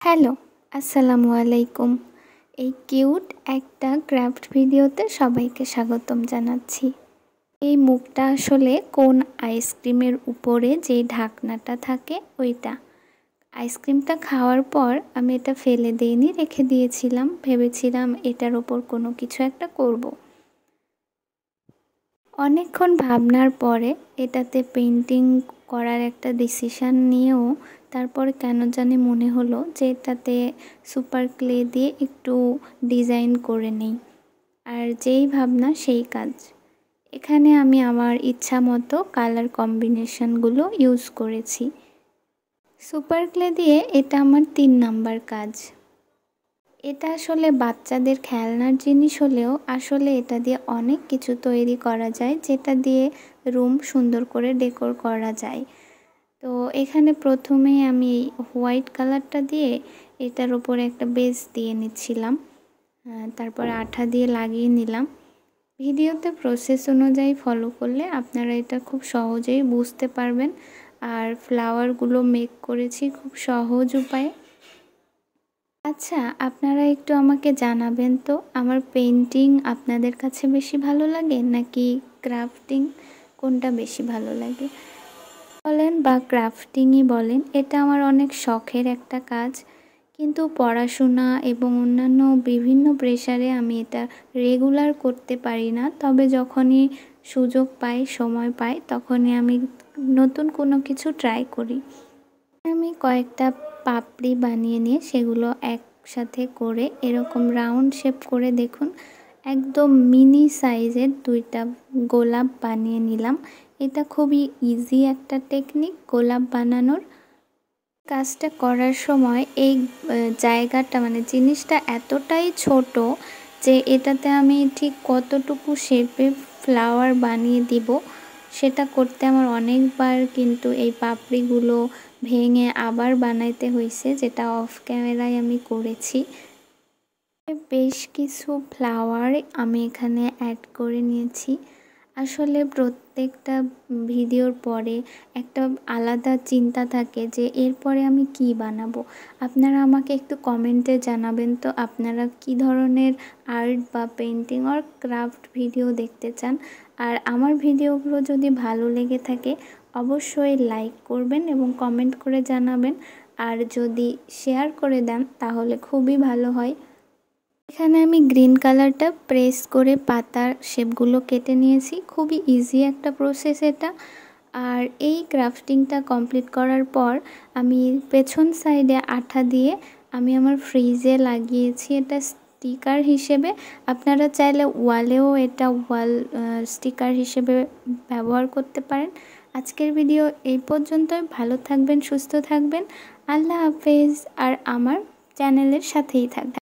Hello, আসসালামু আলাইকুম। এই কিউট একটা ক্রাফট ভিডিওতে সবাইকে স্বাগতম জানাচ্ছি। এই মুখটা আসলে কোন আইসক্রিমের উপরে যে ঢাকনাটা থাকে ওইটা। আইসক্রিমটা খাওয়ার পর আমি এটা ফেলে দিইনি, রেখে দিয়েছিলাম। ভেবেছিলাম এটার ওপর কোনো কিছু একটা করব। অনেকক্ষণ ভাবনার পরে এটাতে পেন্টিং করার একটা ডিসিশান নিয়েও তারপরে কেন জানি মনে হলো যে এটাতে সুপার ক্লে দিয়ে একটু ডিজাইন করে নেই। আর যেই ভাবনা সেই কাজ। এখানে আমি আমার ইচ্ছা মতো কালার কম্বিনেশনগুলো ইউজ করেছি। সুপার ক্লে দিয়ে এটা আমার 3 নাম্বার কাজ। এটা আসলে বাচ্চাদের খেলনার জিনিস হলেও আসলে এটা দিয়ে অনেক কিছু তৈরি করা যায়, যেটা দিয়ে রুম সুন্দর করে ডেকোর করা যায়। তো এখানে প্রথমেই আমি হোয়াইট কালারটা দিয়ে এটার উপরে একটা বেস দিয়ে নিচ্ছিলাম, তারপরে আঠা দিয়ে লাগিয়ে নিলাম। ভিডিওতে প্রসেস অনুযায়ী ফলো করলে আপনারা এটা খুব সহজেই বুঝতে পারবেন। আর ফ্লাওয়ারগুলো মেক করেছি খুব সহজ উপায়ে। আচ্ছা, আপনারা একটু আমাকে জানাবেন তো, আমার পেন্টিং আপনাদের কাছে বেশি ভালো লাগে নাকি ক্রাফটিং, কোনটা বেশি ভালো লাগে বলেন, বা ক্রাফটিংই বলেন। এটা আমার অনেক শখের একটা কাজ, কিন্তু পড়াশোনা এবং অন্যান্য বিভিন্ন প্রেশারে আমি এটা রেগুলার করতে পারি না। তবে যখনই সুযোগ পাই, সময় পাই, তখনই আমি নতুন কোনো কিছু ট্রাই করি। আমি কয়েকটা পাপড়ি বানিয়ে নিয়ে সেগুলো একসাথে করে এরকম রাউন্ড শেপ করে দেখুন একদম মিনি সাইজের 2টা গোলাপ বানিয়ে নিলাম। এটা খুবই ইজি একটা টেকনিক গোলাপ বানানোর। কাজটা করার সময় এই জায়গাটা মানে জিনিসটা এতটাই ছোট যে এটাতে আমি ঠিক কতটুকু শেপে ফ্লাওয়ার বানিয়ে দিব সেটা করতে আমার অনেকবার কিন্তু এই পাপড়িগুলো ভেঙে আবার বানাইতে হয়েছে, যেটা অফ ক্যামেরায় আমি করেছি। বেশ কিছু ফ্লাওয়ার আমি এখানে অ্যাড করে নিয়েছি। আসলে প্রত্যেকটা ভিডিওর পরে একটা আলাদা চিন্তা থাকে যে এরপরে আমি কি বানাবো। আপনারা আমাকে একটু কমেন্টে জানাবেন তো আপনারা কি ধরনের আর্ট বা পেন্টিং আর ক্রাফট ভিডিও দেখতে চান। আর আমার ভিডিওগুলো যদি ভালো লেগে থাকে অবশ্যই লাইক করবেন এবং কমেন্ট করে জানাবেন। আর যদি শেয়ার করে দেন তাহলে খুবই ভালো হয়। এখানে আমি গ্রিন কালারটা প্রেস করে পাতার শেপগুলো কেটে নিয়েছি। খুবই ইজি একটা প্রসেস এটা। আর এই ক্রাফটিংটা কমপ্লিট করার পর আমি পেছন সাইডে আঠা দিয়ে আমি আমার ফ্রিজে লাগিয়েছি এটা স্টিকার হিসেবে। আপনারা চাইলে ওয়ালেও এটা ওয়াল স্টিকার হিসেবে ব্যবহার করতে পারেন। আজকের ভিডিও এই পর্যন্তই। ভালো থাকবেন, সুস্থ থাকবেন। আল্লাহ হাফেজ। আর আমার চ্যানেলের সাথেই থাকবেন।